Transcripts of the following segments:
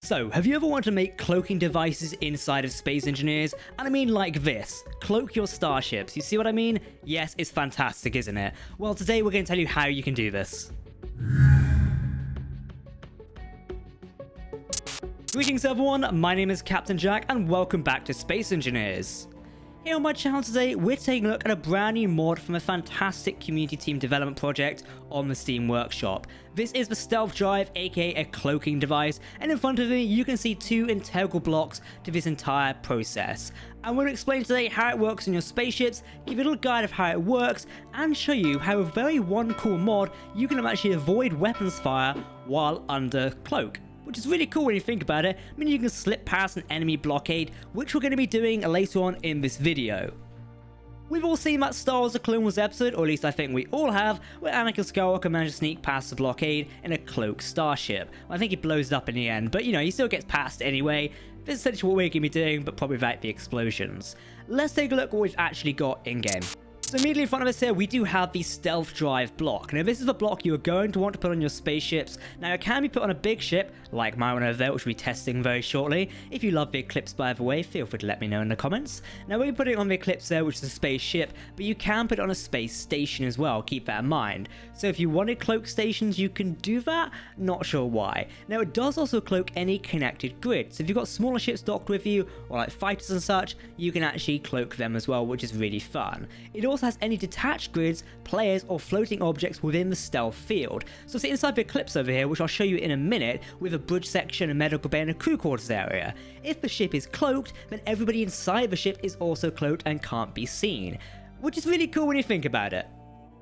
So, have you ever wanted to make cloaking devices inside of Space Engineers? And I mean like this, cloak your starships. You see what I mean? Yes, it's fantastic, isn't it? Well, today we're going to tell you how you can do this. Greetings everyone, my name is Captain Jack and welcome back to Space Engineers. Here on my channel today, we're taking a look at a brand new mod from a fantastic community team development project on the Steam Workshop. This is the Stealth Drive, aka a cloaking device, and in front of me you can see two integral blocks to this entire process. I'm going to explain today how it works in your spaceships, give you a little guide of how it works, and show you how with very one cool mod you can actually avoid weapons fire while under cloak. Which is really cool when you think about it. I mean, you can slip past an enemy blockade, which we're going to be doing later on in this video. We've all seen that Star Wars: The Clone Wars episode, or at least I think we all have, where Anakin Skywalker managed to sneak past the blockade in a cloaked starship. I think he blows it up in the end, but you know, he still gets past anyway. This is essentially what we're going to be doing, but probably without the explosions. Let's take a look at what we've actually got in-game. So immediately in front of us here, we do have the Stealth Drive block. Now this is the block you are going to want to put on your spaceships. Now it can be put on a big ship, like my one over there, which we'll be testing very shortly. If you love the Eclipse, by the way, feel free to let me know in the comments. Now we're putting it on the Eclipse there, which is a spaceship, but you can put it on a space station as well, keep that in mind. So if you wanted cloak stations, you can do that, not sure why. Now it does also cloak any connected grid, so if you've got smaller ships docked with you, or like fighters and such, you can actually cloak them as well, which is really fun. It also has any detached grids, players, or floating objects within the stealth field. So see inside the Eclipse over here, which I'll show you in a minute, with a bridge section, a medical bay, and a crew quarters area. If the ship is cloaked, then everybody inside the ship is also cloaked and can't be seen, which is really cool when you think about it.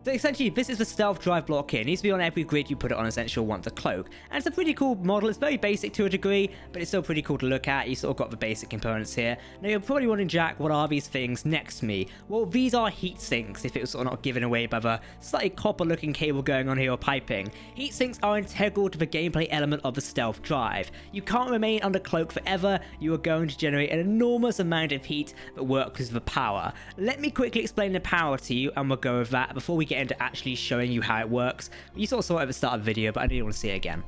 So essentially, this is the Stealth Drive block here. It needs to be on every grid you put it on, essentially, you'll want the cloak. And it's a pretty cool model. It's very basic to a degree, but it's still pretty cool to look at. You sort of got the basic components here. Now, you're probably wondering, Jack, what are these things next to me? Well, these are heat sinks, if it was sort of not given away by the slightly copper-looking cable going on here or piping. Heat sinks are integral to the gameplay element of the Stealth Drive. You can't remain under cloak forever. You are going to generate an enormous amount of heat that works with the power. Let me quickly explain the power to you, and we'll go with that before we get into actually showing you how it works. You sort of saw it at the start of the video, but I didn't want to see it again.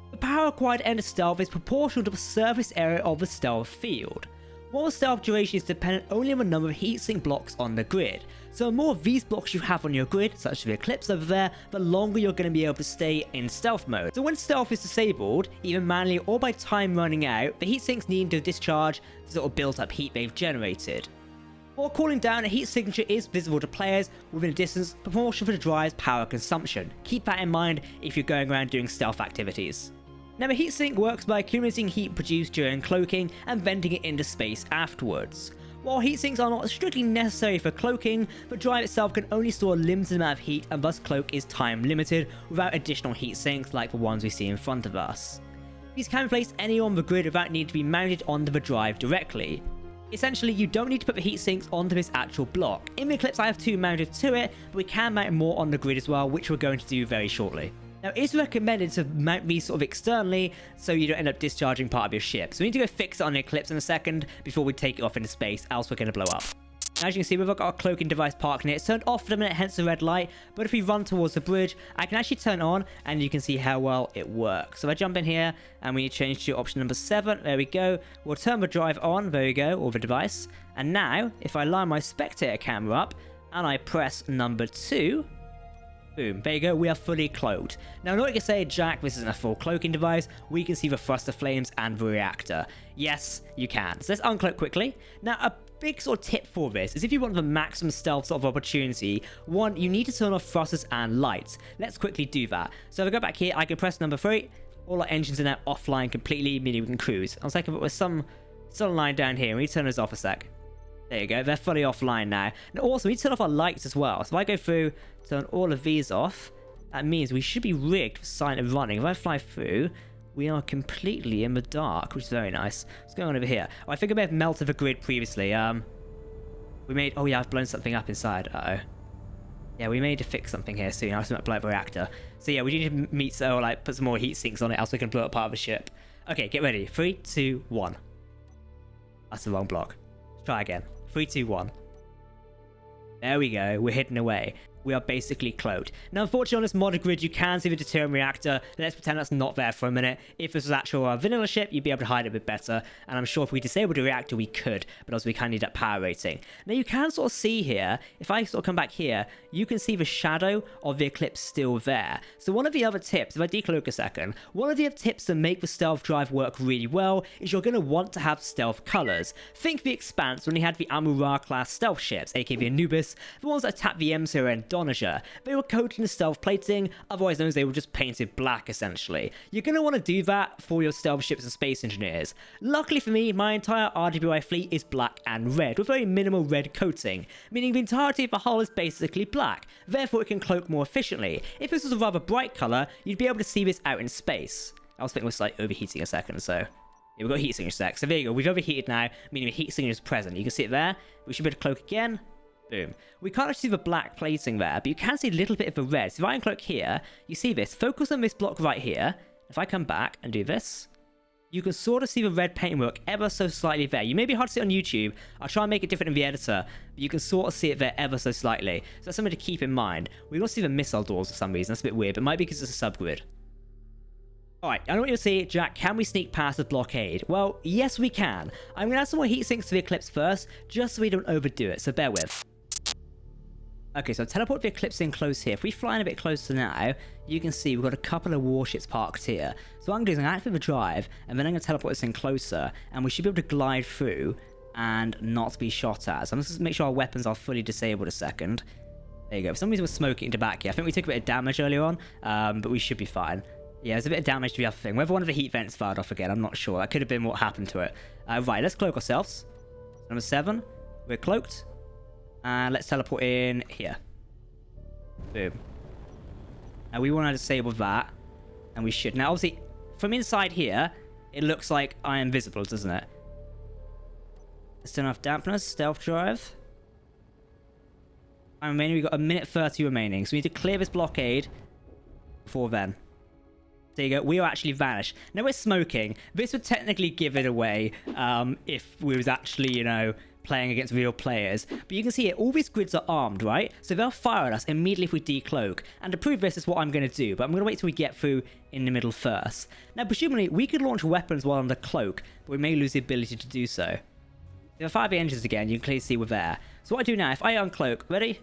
The power required to enter stealth is proportional to the surface area of the stealth field. While the stealth duration is dependent only on the number of heatsink blocks on the grid. So the more of these blocks you have on your grid, such as the Eclipse over there, the longer you're going to be able to stay in stealth mode. So when stealth is disabled, either manually or by time running out, the heatsinks need to discharge the sort of built up heat they've generated. While cooling down, a heat signature is visible to players within a distance proportional to the drive's power consumption. Keep that in mind if you're going around doing stealth activities. Now, the heatsink works by accumulating heat produced during cloaking and venting it into space afterwards. While heatsinks are not strictly necessary for cloaking, the drive itself can only store a limited amount of heat, and thus cloak is time limited without additional heatsinks like the ones we see in front of us. These can be placed anywhere on the grid without needing to be mounted onto the drive directly. Essentially, you don't need to put the heat sinks onto this actual block. In the Eclipse, I have two mounted to it, but we can mount more on the grid as well, which we're going to do very shortly. Now, it's recommended to mount these sort of externally, so you don't end up discharging part of your ship. So we need to go fix it on the Eclipse in a second before we take it off into space, else we're going to blow up. As you can see, we've got our cloaking device parked in it. It's turned off for a minute, hence the red light. But if we run towards the bridge, I can actually turn it on, and you can see how well it works. So I jump in here, and we change to option number 7. There we go. We'll turn the drive on. There we go, or the device. And now, if I line my spectator camera up, and I press number 2, boom, there you go, we are fully cloaked. Now, I know what you can say, Jack, this isn't a full cloaking device. We can see the thruster flames and the reactor. Yes, you can. So let's uncloak quickly. Now, a big sort of tip for this is if you want the maximum stealth sort of opportunity, one, you need to turn off thrusters and lights. Let's quickly do that. So if I go back here, I can press number 3. All our engines are now offline completely, meaning we can cruise. I'll take with some line down here. We need to turn those off a sec. There you go, they're fully offline now. Now also, we need to turn off our lights as well. So if I go through, turn all of these off, that means we should be rigged for silent running. If I fly through, we are completely in the dark, which is very nice. What's going on over here? Oh, I think I may have melted the grid previously. We made... Oh, yeah, I've blown something up inside. Uh-oh. Yeah, we may need to fix something here soon. I was going to blow up the reactor. So, yeah, we need to meet... So, like, put some more heat sinks on it, else we can blow up part of the ship. Okay, get ready. 3, 2, 1. That's the wrong block. Let's try again. 3, 2, 1. There we go. We're hidden away. we are basically cloaked. Now, unfortunately, on this modded grid, you can see the deterrent reactor. Let's pretend that's not there for a minute. If this was actual vanilla ship, you'd be able to hide it a bit better. And I'm sure if we disabled the reactor, we could. But also, we can need that power rating. Now, you can sort of see here, if I sort of come back here, you can see the shadow of the eclipse still there. So one of the other tips, if I decloak a second, one of the other tips to make the stealth drive work really well is you're going to want to have stealth colors. Think the Expanse when he had the Amura class stealth ships, aka the Anubis, the ones that attacked the M0 and Donager. They were coated in stealth plating, otherwise known as they were just painted black essentially. You're going to want to do that for your stealth ships and space engineers. Luckily for me, my entire RWI fleet is black and red, with very minimal red coating, meaning the entirety of the hull is basically black, therefore it can cloak more efficiently. If this was a rather bright colour, you'd be able to see this out in space. I was thinking it was like overheating a second, so yeah, we've got a heat signature sec. So there you go, we've overheated now, meaning the heat signature is present. You can see it there. We should be able to cloak again. Boom. We can't actually see the black plating there, but you can see a little bit of the red. So if I uncloak here, you see this. Focus on this block right here. If I come back and do this, you can sort of see the red paintwork ever so slightly there. You may be hard to see it on YouTube. I'll try and make it different in the editor, but you can sort of see it there ever so slightly. So that's something to keep in mind. We don't see the missile doors for some reason. That's a bit weird, but it might be because it's a subgrid. Alright, I know what you'll see. Jack, can we sneak past the blockade? Well, yes we can. I'm going to add some more heat sinks to the Eclipse first, just so we don't overdo it, so bear with. Okay, so I'll teleport the Eclipse in close here. If we fly in a bit closer now, you can see we've got a couple of warships parked here. So what I'm going to do is I'm going to activate the drive, and then I'm going to teleport this in closer, and we should be able to glide through and not be shot at. So I'm just going to make sure our weapons are fully disabled a second. There you go. For some reason we're smoking into back here. I think we took a bit of damage earlier on, but we should be fine. Yeah, there's a bit of damage to the other thing. Whether one of the heat vents fired off again, I'm not sure. That could have been what happened to it. Right, let's cloak ourselves. Number 7. We're cloaked. And let's teleport in here. Boom. Now we want to disable that. And we should. Now, obviously, from inside here, it looks like I am visible, doesn't it? Still enough dampness. Stealth drive. And remaining, we've got a minute 30 remaining. So we need to clear this blockade before then. There you go. We are actually vanished. Now we're smoking. This would technically give it away if we was actually, you know, playing against real players. But you can see here, all these grids are armed, right? So they'll fire at us immediately if we decloak. And to prove this is what I'm going to do. But I'm going to wait till we get through in the middle first. Now, presumably, we could launch weapons while under cloak, but we may lose the ability to do so. If I fire the engines again, you can clearly see we're there. So what I do now, if I uncloak, ready?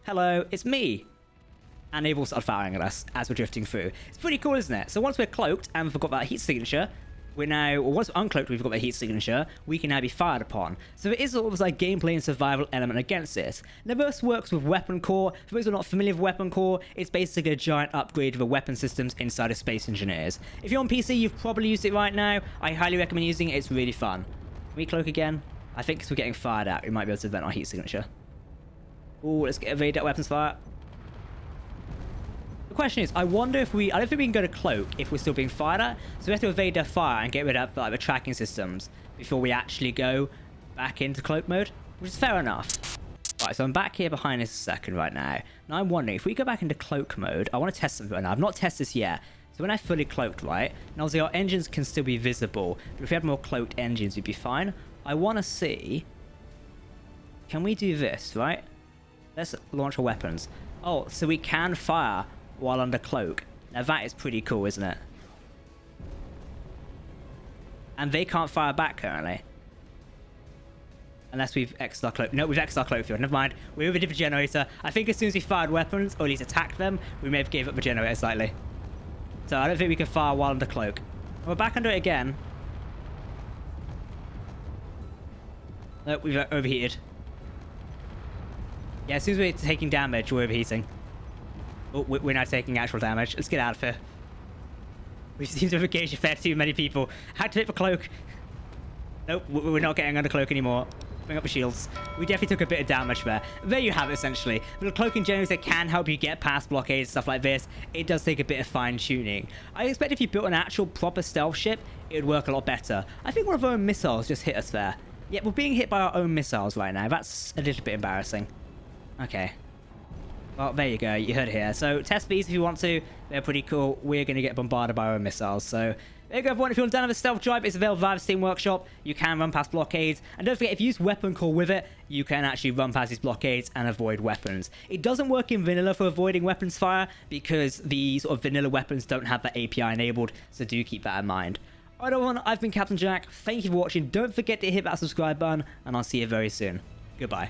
Hello, it's me. And they've all started firing at us as we're drifting through. It's pretty cool, isn't it? So once we're cloaked and we've got that heat signature, we're now, or once we're uncloaked, we've got that heat signature, we can now be fired upon. So there is sort of like gameplay and survival element against this. Now this works with Weapon Core. For those who are not familiar with Weapon Core, it's basically a giant upgrade of the weapon systems inside of Space Engineers. If you're on PC, you've probably used it right now. I highly recommend using it. It's really fun. Can we cloak again? I think because we're getting fired at, we might be able to vent our heat signature. Ooh, let's get evade that weapons fire. The question is, I wonder if I don't think we can go to cloak if we're still being fired at. So we have to evade their fire and get rid of like the tracking systems before we actually go back into cloak mode, which is fair enough. Right, so I'm back here behind this a second right now. Now I'm wondering, if we go back into cloak mode, I want to test something right now. I've not tested this yet. So when I fully cloaked, right, and obviously our engines can still be visible, but if we had more cloaked engines, we'd be fine. I want to see, can we do this, right? Let's launch our weapons. Oh, so we can fire while under cloak. Now that is pretty cool, isn't it? And they can't fire back currently. Unless we've X'd our cloak. No, we've X'd our cloak field. Never mind. We overdid the generator. I think as soon as we fired weapons, or at least attacked them, we may have gave up the generator slightly. So I don't think we can fire while under cloak. We're back under it again. Nope, we've overheated. Yeah, as soon as we're taking damage, we're overheating. Oh, we're now taking actual damage. Let's get out of here. We seem to have engaged a fair too many people. Activate the cloak. Nope, we're not getting under cloak anymore. Bring up the shields. We definitely took a bit of damage there. There you have it, essentially. But the cloaking generator can help you get past blockades, stuff like this. It does take a bit of fine-tuning. I expect if you built an actual proper stealth ship, it would work a lot better. I think one of our own missiles just hit us there. Yeah, we're being hit by our own missiles right now. That's a little bit embarrassing. Okay. Well, there you go. You heard it here. So test these if you want to. They're pretty cool. We're going to get bombarded by our own missiles. So There you go, everyone. If you want to download the Stealth Drive, it's available via the Steam Workshop. You can run past blockades. And don't forget, if you use Weapon Core with it, you can actually run past these blockades and avoid weapons. It doesn't work in vanilla for avoiding weapons fire because the sort of vanilla weapons don't have that API enabled, so do keep that in mind. Alright, everyone, I've been Captain Jack. Thank you for watching. Don't forget to hit that subscribe button, and I'll see you very soon. Goodbye.